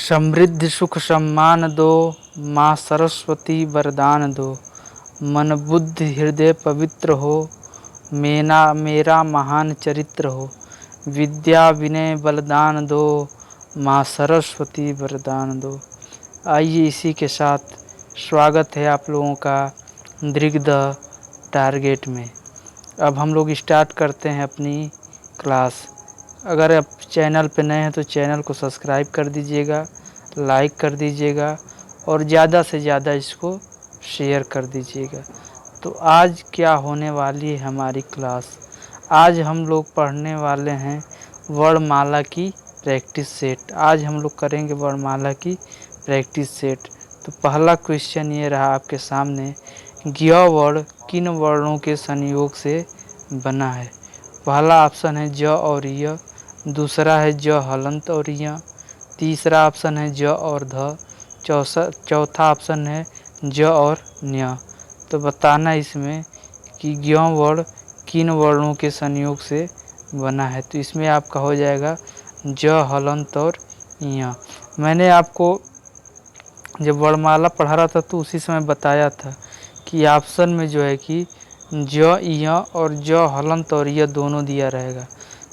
समृद्धि सुख सम्मान दो, माँ सरस्वती वरदान दो। मन बुद्धि हृदय पवित्र हो, मेरा महान चरित्र हो। विद्या विनय बलदान दो, माँ सरस्वती वरदान दो। आइए इसी के साथ स्वागत है आप लोगों का दृग द टारगेट में। अब हम लोग स्टार्ट करते हैं अपनी क्लास। अगर आप चैनल पे नए हैं तो चैनल को सब्सक्राइब कर दीजिएगा, लाइक कर दीजिएगा और ज़्यादा से ज़्यादा इसको शेयर कर दीजिएगा। तो आज क्या होने वाली है हमारी क्लास? आज हम लोग पढ़ने वाले हैं वर्णमाला की प्रैक्टिस सेट। आज हम लोग करेंगे वर्णमाला की प्रैक्टिस सेट। तो पहला क्वेश्चन ये रहा आपके सामने, ज्ञ वर्ण किन वर्णों के संयोग से बना है? पहला ऑप्शन है ज और य, दूसरा है ज हलंत और य, तीसरा ऑप्शन है ज और ध, चौथा ऑप्शन है ज और न्य। तो बताना इसमें कि ज्ञ वर्ण किन वर्णों के संयोग से बना है। तो इसमें आपका हो जाएगा ज हलंत और य। मैंने आपको जब वर्णमाला पढ़ा रहा था तो उसी समय बताया था कि ऑप्शन में जो है कि ज य और ज हलंत और य दोनों दिया रहेगा।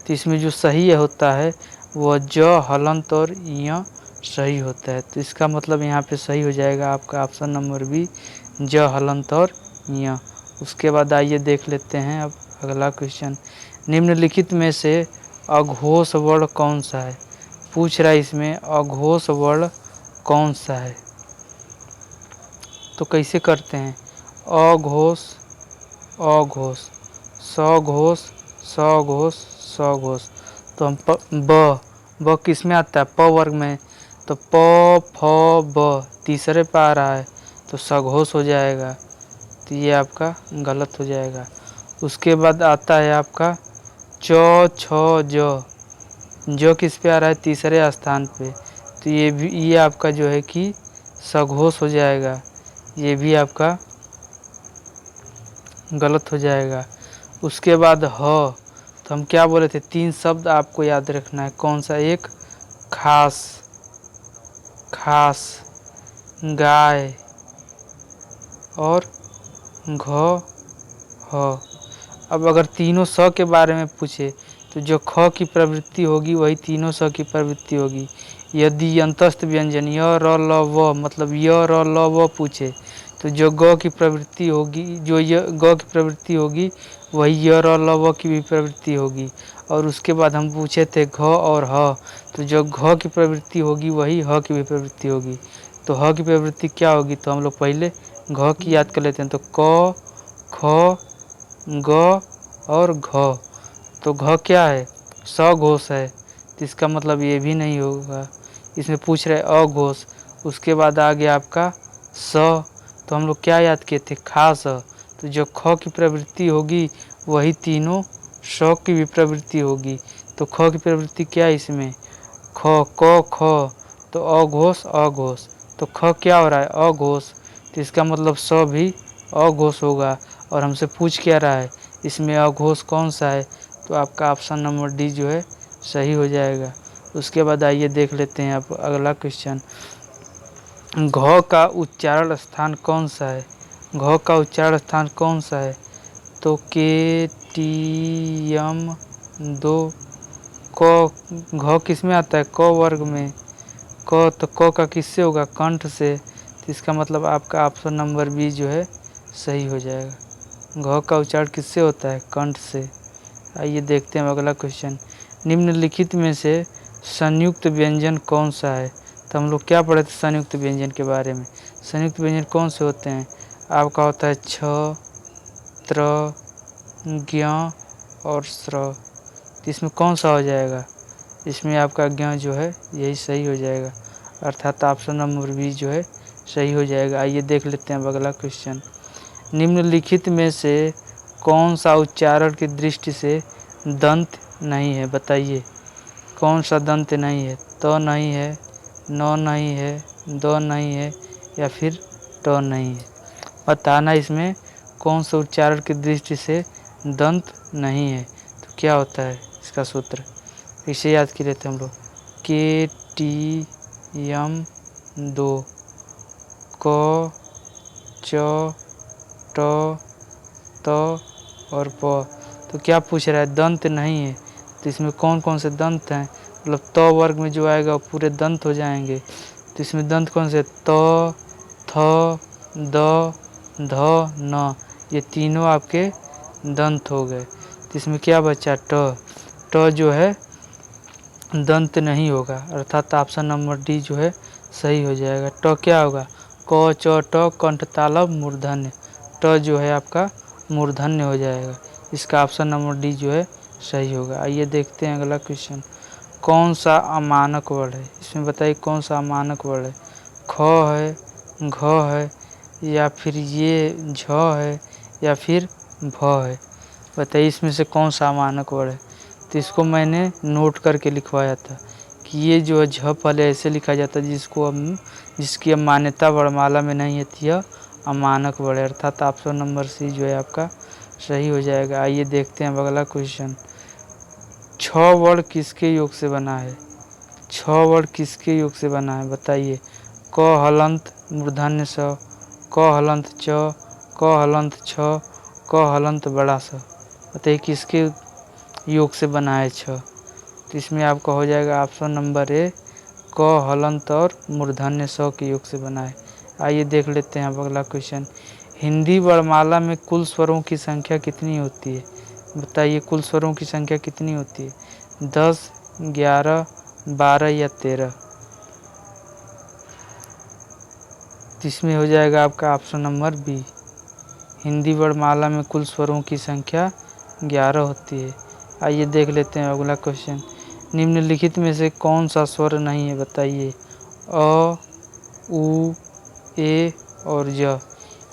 तो इसमें जो सही होता है वह ज हलंत और य सही होता है। तो इसका मतलब यहाँ पे सही हो जाएगा आपका ऑप्शन नंबर बी, ज हलंत और य। उसके बाद आइए देख लेते हैं अब अगला क्वेश्चन। निम्नलिखित में से अघोष वर्ण कौन सा है? पूछ रहा है इसमें अघोष वर्ण कौन सा है। तो कैसे करते हैं? अघोष अघोष, सघोष सघोष सघोष। तो हम ब किस में आता है? प वर्ग में। तो प फ ब तीसरे पे आ रहा है तो सघोष हो जाएगा। तो ये आपका गलत हो जाएगा। उसके बाद आता है आपका च छ ज, जो किस पे आ रहा है? तीसरे स्थान पे। तो ये आपका जो है कि सघोष हो जाएगा। ये भी आपका गलत हो जाएगा। उसके बाद ह, तो हम क्या बोले थे? 3 शब्द आपको याद रखना है। कौन सा? एक खास, खास, गाय और घ ह। अब अगर तीनों स के बारे में पूछे तो जो ख की प्रवृत्ति होगी वही तीनों स की प्रवृत्ति होगी। यदि अंतस्थ व्यंजन य र ल व मतलब य र ल व पूछे तो जो ग की प्रवृत्ति होगी, जो ग की प्रवृत्ति होगी वही य र ल व की भी प्रवृत्ति होगी। और उसके बाद हम पूछे थे घ और ह, तो जो घ की प्रवृत्ति होगी वही ह की भी प्रवृत्ति होगी। तो ह की प्रवृत्ति क्या होगी? तो हम लोग पहले घ की याद कर लेते हैं। तो क ख ग और घ। तो घ क्या है? सघोष है। तो इसका मतलब ये भी नहीं होगा। इसमें पूछ रहे अघोष। उसके बाद आ गया आपका स, तो हम लोग क्या याद किए थे? खास। तो जो ख की प्रवृत्ति होगी वही तीनों स की भी प्रवृत्ति होगी। तो ख की प्रवृत्ति क्या है इसमें? ख क ख, तो अघोष अघोष। तो ख क्या हो रहा है? अघोष। तो इसका मतलब स भी अघोष होगा। और हमसे पूछ क्या रहा है? इसमें अघोष कौन सा है? तो आपका ऑप्शन नंबर डी जो है सही हो जाएगा। उसके बाद आइए देख लेते हैं आप अगला क्वेश्चन। घ का उच्चारण स्थान कौन सा है? घ का उच्चारण स्थान कौन सा है? तो के टी एम 2। क घ किस में आता है? क वर्ग में। क तो क का किससे होगा? कंठ से। तो इसका मतलब आपका ऑप्शन नंबर बी जो है सही हो जाएगा। घ का उच्चारण किससे होता है? कंठ से। आइए देखते हैं अगला क्वेश्चन। निम्नलिखित में से संयुक्त व्यंजन कौन सा है? तो हम लोग क्या पढ़े थे संयुक्त व्यंजन के बारे में? संयुक्त व्यंजन कौन से होते हैं? आपका होता है छ, त्र, ज्ञ और स्र। तो इसमें कौन सा हो जाएगा? इसमें आपका ज्ञ जो है यही सही हो जाएगा। अर्थात ऑप्शन नंबर बी जो है सही हो जाएगा। आइए देख लेते हैं अब अगला क्वेश्चन। निम्नलिखित में से कौन सा उच्चारण की दृष्टि से दंत नहीं है? बताइए कौन सा दंत नहीं है? त नहीं है, न नहीं है, द नहीं है या फिर ट नहीं है। बताना इसमें कौन सा उच्चारण की दृष्टि से दंत नहीं है। तो क्या होता है इसका सूत्र? इसे याद किए थे हम लोग। के टी यम दो, क च ट त और प। तो क्या पूछ रहा है, दंत नहीं है, तो इसमें कौन कौन से दंत हैं, मतलब त वर्ग में जो आएगा वो पूरे दंत हो जाएंगे। तो इसमें दंत कौन से, त थ द ध न, ये तीनों आपके दंत हो गए। तो इसमें क्या बचा, ट। ट जो है दंत नहीं होगा, अर्थात ऑप्शन नंबर डी जो है सही हो जाएगा। ट क्या होगा, क च ट कंठ तालव मूर्धन्य। ट जो है आपका मूर्धन्य हो जाएगा, इसका ऑप्शन नंबर डी जो है सही होगा। आइए देखते हैं अगला क्वेश्चन। कौन सा अमानक वर्ण है, इसमें बताइए कौन सा अमानक वर्ण है। ख है, घ है, या फिर ये झ है, या फिर भ है। बताइए इसमें से कौन सा अमानक वर्ण है। तो इसको मैंने नोट करके लिखवाया था कि ये जो है झ पहले ऐसे लिखा जाता है जिसकी अब मान्यता वर्णमाला में नहीं है, यह अमानक वर्ण है, अर्थात ऑप्शन नंबर सी जो है आपका सही हो जाएगा। आइए देखते हैं अगला क्वेश्चन। छ वर्ण किसके योग से बना है, छ वर्ण किसके योग से बना है बताइए। क हलंत मूर्धन्य स, क हलंत च, क हलंत छ, क हलंत बड़ा स। बताइए किसके योग से बना है छ। तो इसमें आपका हो जाएगा ऑप्शन नंबर ए, क हलंत और मूर्धन्य स के योग से बना है। आइए देख लेते हैं अब अगला क्वेश्चन। हिंदी वर्णमाला में कुल स्वरों की संख्या कितनी होती है, बताइए कुल स्वरों की संख्या कितनी होती है, 10, 11, 12 या 13। तो इसमें हो जाएगा आपका ऑप्शन नंबर बी, हिंदी वर्णमाला में कुल स्वरों की संख्या 11 होती है। आइए देख लेते हैं अगला क्वेश्चन। निम्नलिखित में से कौन सा स्वर नहीं है बताइए। अ, उ, ए और ज।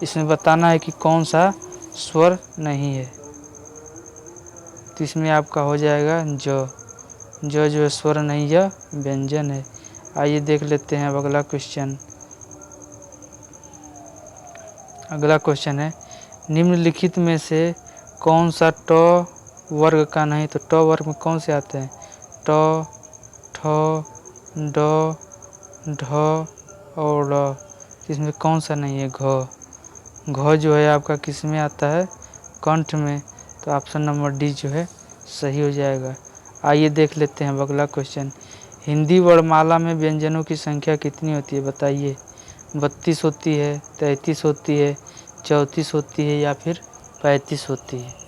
इसमें बताना है कि कौन सा स्वर नहीं है। तो इसमें आपका हो जाएगा ज। ज जो है स्वर नहीं, यह व्यंजन है। आइए देख लेते हैं अब अगला क्वेश्चन। अगला क्वेश्चन है, निम्नलिखित में से कौन सा ट वर्ग का नहीं, तो ट वर्ग में कौन से आते हैं, ट, ठ, ड, ढ और ड़। इसमें कौन सा नहीं है, घ। घ जो है आपका किस में आता है, कंठ में। तो ऑप्शन नंबर डी जो है सही हो जाएगा। आइए देख लेते हैं अगला क्वेश्चन। हिंदी वर्णमाला में व्यंजनों की संख्या कितनी होती है बताइए। 32 होती है, 33 होती है, 34 होती है या फिर 35 होती है।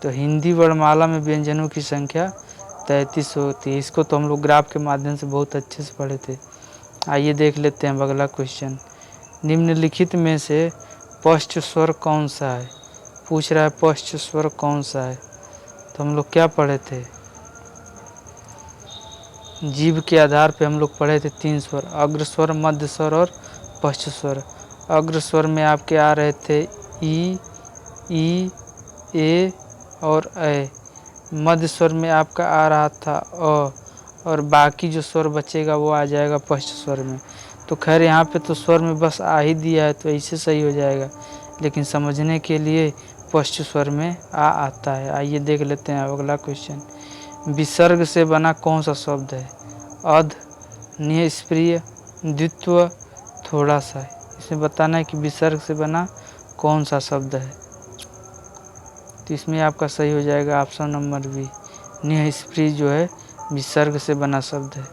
तो हिंदी वर्णमाला में व्यंजनों की संख्या 33 होती है। इसको तो हम लोग ग्राफ के माध्यम से बहुत अच्छे से पढ़े थे। आइए देख लेते हैं अगला क्वेश्चन। निम्नलिखित में से पश्च स्वर कौन सा है, पूछ रहा है पश्च स्वर कौन सा है। तो हम लोग क्या पढ़े थे, जीभ के आधार पे हम लोग पढ़े थे 3 स्वर, अग्र स्वर, मध्य स्वर और पश्च स्वर। अग्र स्वर में आपके आ रहे थे ई, ए और ए। मध्य स्वर में आपका आ रहा था अ, और बाकी जो स्वर बचेगा वो आ जाएगा पश्च स्वर में। तो खैर यहाँ पे तो स्वर में बस आ ही दिया है तो ऐसे सही हो जाएगा, लेकिन समझने के लिए पश्च स्वर में आ आता है। आइए देख लेते हैं अगला क्वेश्चन। विसर्ग से बना कौन सा शब्द है, अध, निष्प्रिय, द्वित्व, थोड़ा सा। इसमें बताना है कि विसर्ग से बना कौन सा शब्द है। तो इसमें आपका सही हो जाएगा ऑप्शन नंबर बी, निष्प्रिय जो है विसर्ग से बना शब्द है।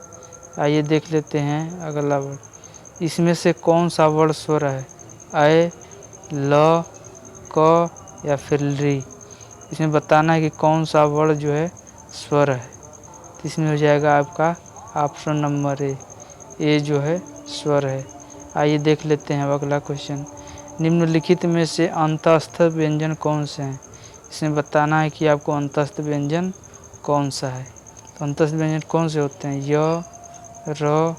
आइए देख लेते हैं अगला वर्ड। इसमें से कौन सा वर्ण स्वर है, अ, ल, क या फिर री। इसमें बताना है कि कौन सा वर्ण जो है स्वर है। तो इसमें हो जाएगा आपका ऑप्शन नंबर ए जो है स्वर है। आइए देख लेते हैं अगला क्वेश्चन। निम्नलिखित में से अंतस्थ व्यंजन कौन से हैं। इसमें बताना है कि आपको अंतस्थ व्यंजन कौन सा है। तो अंतस्थ व्यंजन कौन से होते हैं, य, र,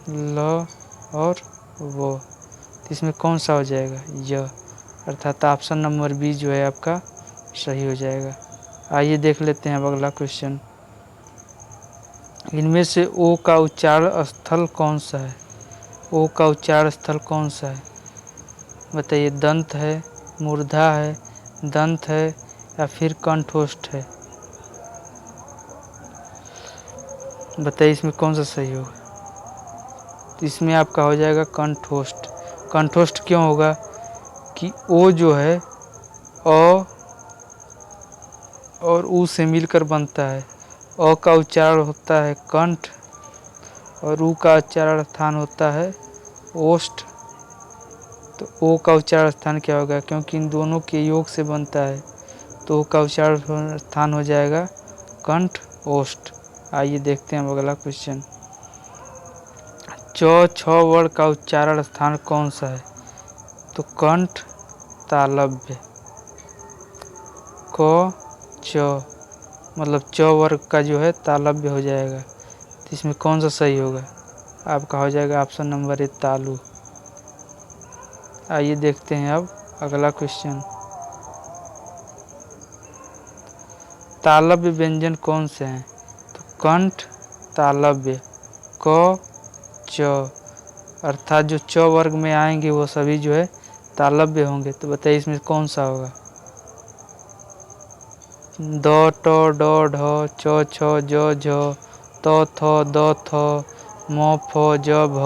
ल और वो। तो इसमें कौन सा हो जाएगा, य, अर्थात ऑप्शन नंबर बी जो है आपका सही हो जाएगा। आइए देख लेते हैं अब अगला क्वेश्चन। इनमें से ओ का उच्चारण स्थल कौन सा है, ओ का उच्चारण स्थल कौन सा है बताइए। दंत है, मूर्धा है, दंत है या फिर कंठोष्ठ है। बताइए इसमें कौन सा सही होगा। तो इसमें आपका हो जाएगा कंठोष्ठ। कंठोष्ठ क्यों होगा कि ओ जो है अ और ऊ से मिलकर बनता है। अ का उच्चारण होता है कंठ और ऊ का उच्चारण स्थान होता है ओष्ठ। तो ओ का उच्चारण स्थान क्या होगा, क्योंकि इन दोनों के योग से बनता है, तो ओ का उच्चारण स्थान हो जाएगा कंठ ओष्ठ। आइए देखते हैं अब अगला क्वेश्चन। च छ वर्ण का उच्चारण स्थान कौन सा है। तो कंठ तालव्य। क च मतलब च वर्ग का जो है तालव्य हो जाएगा। तो इसमें कौन सा सही होगा, आपका हो जाएगा ऑप्शन नंबर ए तालु। आइए देखते हैं अब अगला क्वेश्चन। तालव्य व्यंजन कौन से हैं। तो कंठ तालव्य क च, अर्थात जो च वर्ग में आएंगे वो सभी जो है तालव्य होंगे। तो बताइए इसमें कौन सा होगा। द ट ड ढ च छ ज झ त थ द थ म फ ज भ।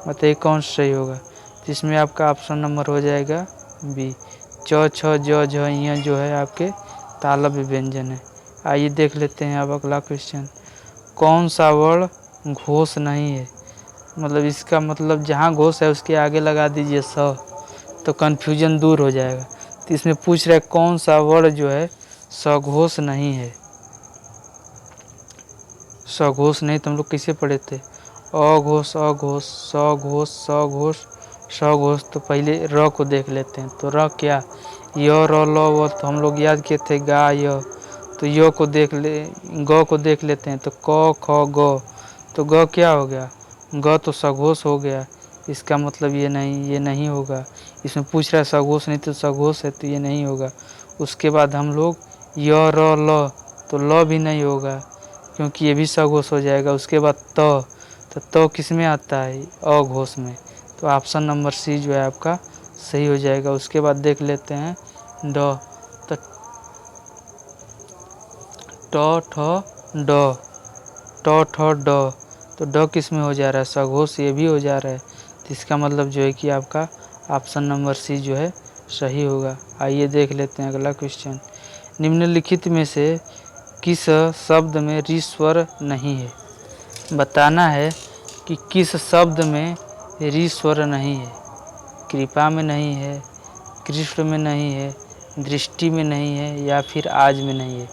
बताइए कौन सा सही होगा। तो इसमें आपका ऑप्शन नंबर हो जाएगा बी। च छ ज झ यह जो है आपके तालव्य व्यंजन है। आइए देख लेते हैं अब अगला क्वेश्चन। कौन सा वर्ण घोष नहीं है। मतलब इसका मतलब जहाँ घोष है उसके आगे लगा दीजिए स, तो कन्फ्यूजन दूर हो जाएगा। तो इसमें पूछ रहा है कौन सा वर्ण जो है सघोष नहीं है। सघोष नहीं तो हम लोग किसे पढ़े थे, अघोष अघोष सघोष सघोष सघोष। तो पहले र को देख लेते हैं। तो र क्या, य र ल व तो हम लोग याद किए थे गा य। तो य को देख ले, ग को देख लेते हैं। तो क ख ग, तो ग क्या हो गया, ग तो सघोष हो गया। इसका मतलब ये नहीं होगा। इसमें पूछ रहा है सघोष नहीं तो सघोष है, तो ये नहीं होगा। उसके बाद हम लोग य र ल, तो ल भी नहीं होगा क्योंकि ये भी सघोष हो जाएगा। उसके बाद तो किस में आता है, अघोष में। तो ऑप्शन नंबर सी जो है आपका सही हो जाएगा। उसके बाद देख लेते हैं ड। तो ट ठ ड, ट ठ ड, तो ड किस में हो जा रहा है, सघोष, ये भी हो जा रहा है। तो इसका मतलब जो है कि आपका ऑप्शन नंबर सी जो है सही होगा। आइए देख लेते हैं अगला क्वेश्चन। निम्नलिखित में से किस शब्द में ऋ स्वर नहीं है। बताना है कि किस शब्द में ऋ स्वर नहीं है। कृपा में नहीं है, कृष्ण में नहीं है, दृष्टि में नहीं है, या फिर आज में नहीं है।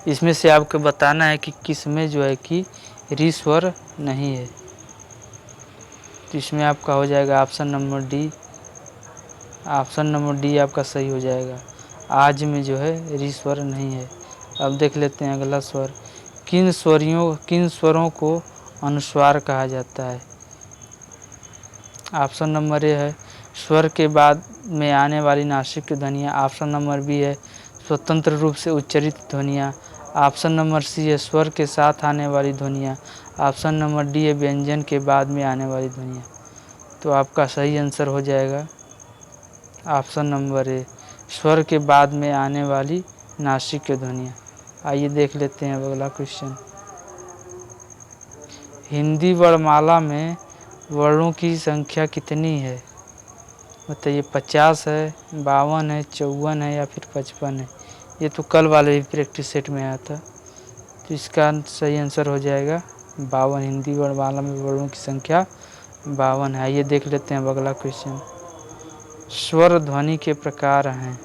इसमें से आपको बताना है कि किस में जो है कि ऋ स्वर नहीं है। तो इसमें आपका हो जाएगा option number D. Option number D आपका सही हो जाएगा। आज में जो है ऋ स्वर नहीं है। अब देख लेते हैं अगला स्वर। किन स्वरों को अनुस्वार कहा जाता है। ऑप्शन नंबर ए है स्वर के बाद में आने वाली नासिक की ध्वनियाँ। ऑप्शन नंबर बी है स्वतंत्र रूप से उच्चरित ध्वनियाँ। ऑप्शन नंबर सी है स्वर के साथ आने वाली ध्वनियाँ। ऑप्शन नंबर डी है व्यंजन के बाद में आने वाली ध्वनियाँ। तो आपका सही आंसर हो जाएगा ऑप्शन नंबर ए, स्वर के बाद में आने वाली नासिक की ध्वनियाँ। आइए देख लेते हैं अगला क्वेश्चन। हिंदी वर्णमाला में वर्णों की संख्या कितनी है। बताइए 50 है, 52 है, 54 है, या फिर 55 है। ये तो कल वाले ही प्रैक्टिस सेट में आया था। तो इसका सही आंसर हो जाएगा 52। हिंदी वर्णमाला में वर्णों की संख्या 52 है। आइए देख लेते हैं अब अगला क्वेश्चन। स्वर ध्वनि के प्रकार हैं।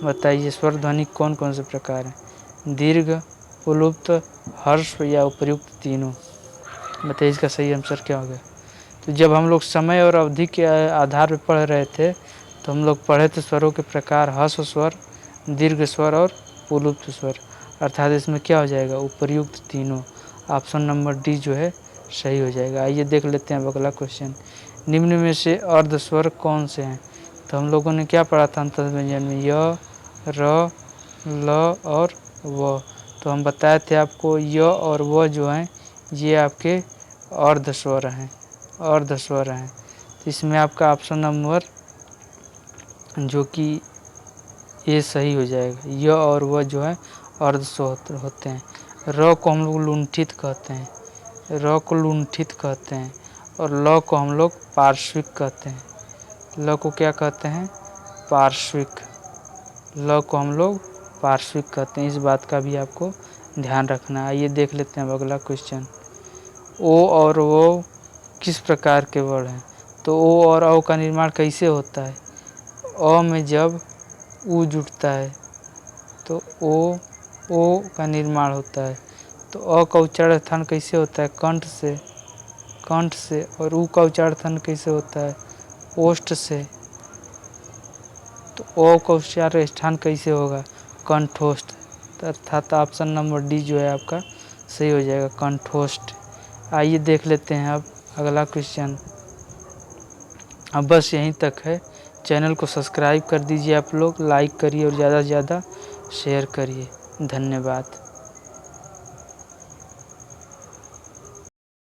बताइए स्वर ध्वनि कौन कौन से प्रकार हैं। दीर्घ, उपलुप्त, हर्ष या उपर्युक्त तीनों। बताइए इसका सही आंसर क्या होगा। तो जब हम लोग समय और अवधि के आधार पर पढ़ रहे थे तो हम लोग पढ़े थे स्वरों के प्रकार हर्ष स्वर, दीर्घ स्वर और उपलुप्त स्वर। अर्थात इसमें क्या हो जाएगा, उपर्युक्त तीनों। ऑप्शन नंबर डी जो है सही हो जाएगा। आइए देख लेते हैं अब अगला क्वेश्चन। निम्न में से अर्ध स्वर कौन से हैं। तो हम लोगों ने क्या पढ़ा था अंत व्यंजन में, य, र, ल और व। तो हम बताए थे आपको य और व जो हैं ये आपके अर्ध स्वर हैं, अर्ध स्वर हैं। तो इसमें आपका ऑप्शन नंबर जो कि ये सही हो जाएगा। य और व जो है अर्ध स्वर होते हैं। र को हम लोग लुंठित कहते हैं। र को लुंठित कहते हैं और ल को हम लोग पार्श्विक कहते हैं। ल को क्या कहते हैं? पार्श्विक। ल को हम लोग पार्श्विक कहते हैं। इस बात का भी आपको ध्यान रखना है। आइए देख लेते हैं अब अगला क्वेश्चन। ओ और ओ किस प्रकार के वर्ण हैं? तो ओ और औ का निर्माण कैसे होता है? अ में जब उ जुड़ता है तो ओ का निर्माण होता है। तो अ का उच्चारण स्थान कैसे होता है? कंठ से। और उ का उच्चारण स्थान कैसे होता है? ओष्ठ से। तो ओ का उच्चारण स्थान कैसे होगा? कंठोष्ठ। अर्थात ऑप्शन नंबर डी जो है आपका सही हो जाएगा, कंठोष्ठ। आइए देख लेते हैं अब अगला क्वेश्चन। अब बस यहीं तक है। चैनल को सब्सक्राइब कर दीजिए आप लोग, लाइक करिए और ज़्यादा से ज़्यादा शेयर करिए। धन्यवाद।